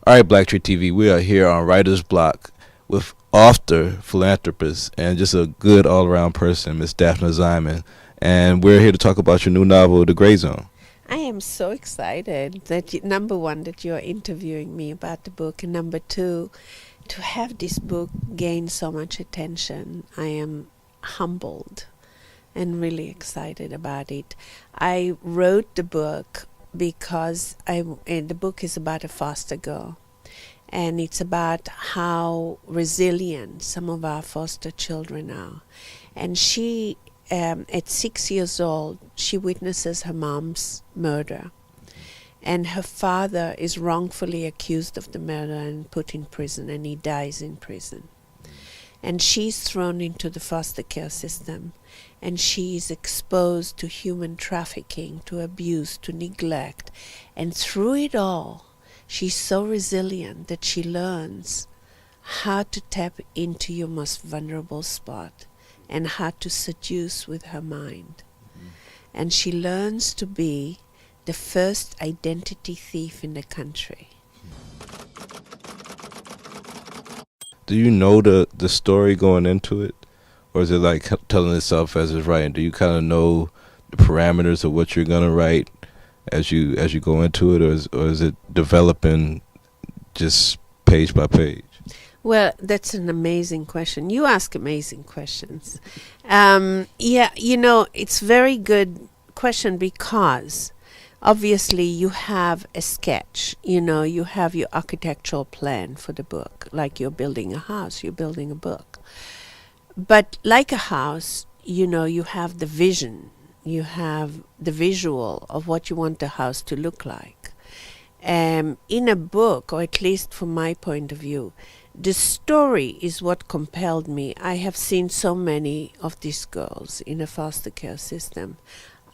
All right, Blacktree TV, we are here on Writer's Block with author, philanthropist, and just a good all-around person, Miss Daphna Zimman. And we're here to talk about your new novel, The Gray Zone. I am so excited that number one, that you're interviewing me about the book, and number two, to have this book gain so much attention. I am humbled and really excited about it. I wrote the book because the book is about a foster girl, and it's about how resilient some of our foster children are. And she, at 6 years old, she witnesses her mom's murder, and her father is wrongfully accused of the murder and put in prison, and he dies in prison. And she's thrown into the foster care system, and she's exposed to human trafficking, to abuse, to neglect. And through it all, she's so resilient that she learns how to tap into your most vulnerable spot and how to seduce with her mind. And she learns to be the first identity thief in the country. Do you know the story going into it? Or is it like telling itself as it's writing? Do you kind of know the parameters of what you're going to write as you go into it? Or is it developing just page by page? Well, that's an amazing question. You ask amazing questions. Yeah, it's very good question because obviously you have a sketch, you have your architectural plan for the book. Like you're building a house, you're building a book. But like a house, you have the vision, you have the visual of what you want the house to look like. In a book, or at least from my point of view, the story is what compelled me. I have seen so many of these girls in a foster care system.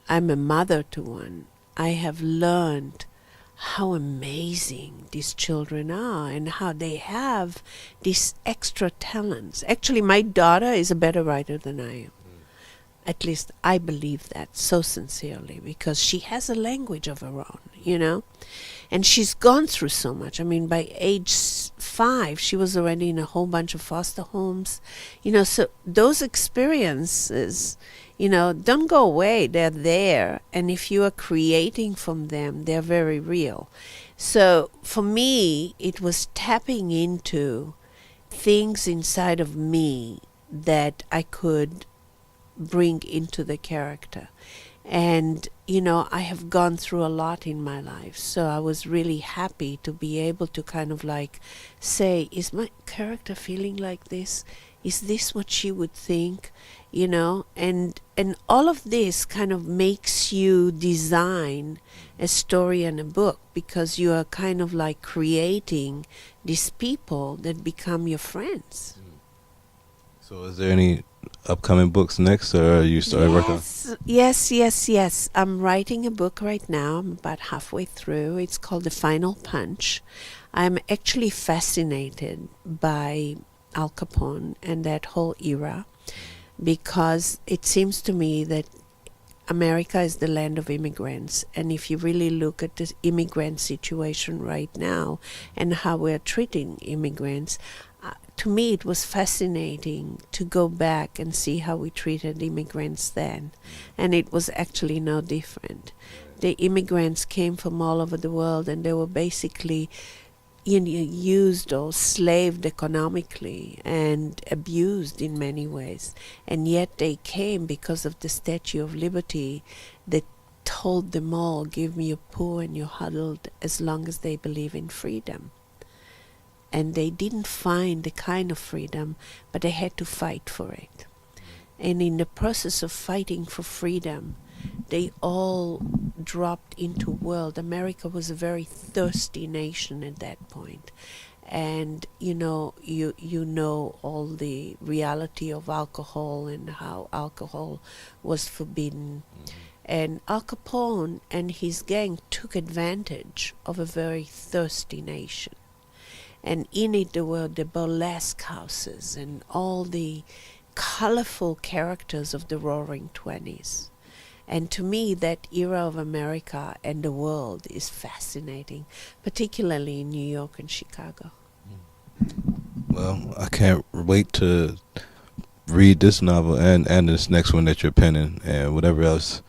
I'm a mother to one. I have learned how amazing these children are and how they have these extra talents. Actually, my daughter is a better writer than I am. At least I believe that so sincerely, because she has a language of her own, and she's gone through so much. I mean, by age 5, she was already in a whole bunch of foster homes, so those experiences, don't go away. They're there. And if you are creating from them, they're very real. So for me, it was tapping into things inside of me that I could bring into the character. And, I have gone through a lot in my life. So I was really happy to be able to kind of like say, is my character feeling like this? Is this what she would think? And all of this kind of makes you design a story and a book, because you are kind of like creating these people that become your friends. So is there any upcoming books next, or are you started working on? Yes. I'm writing a book right now. I'm about halfway through. It's called The Final Punch. I'm actually fascinated by Al Capone and that whole era, because it seems to me that America is the land of immigrants, and if you really look at the immigrant situation right now and how we're treating immigrants, to me it was fascinating to go back and see how we treated immigrants then, and it was actually no different. The immigrants came from all over the world, and they were basically used or slaved economically and abused in many ways, and yet they came because of the Statue of Liberty that told them all, give me your poor and your huddled, as long as they believe in freedom. And they didn't find the kind of freedom, but they had to fight for it. And in the process of fighting for freedom, they all dropped into world. America was a very thirsty nation at that point. And you know all the reality of alcohol and how alcohol was forbidden. And Al Capone and his gang took advantage of a very thirsty nation. And in it there were the burlesque houses and all the colorful characters of the Roaring Twenties. And to me, that era of America and the world is fascinating, particularly in New York and Chicago. Well, I can't wait to read this novel and this next one that you're penning and whatever else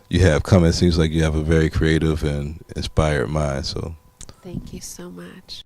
you have coming. It seems like you have a very creative and inspired mind. So Thank you so much.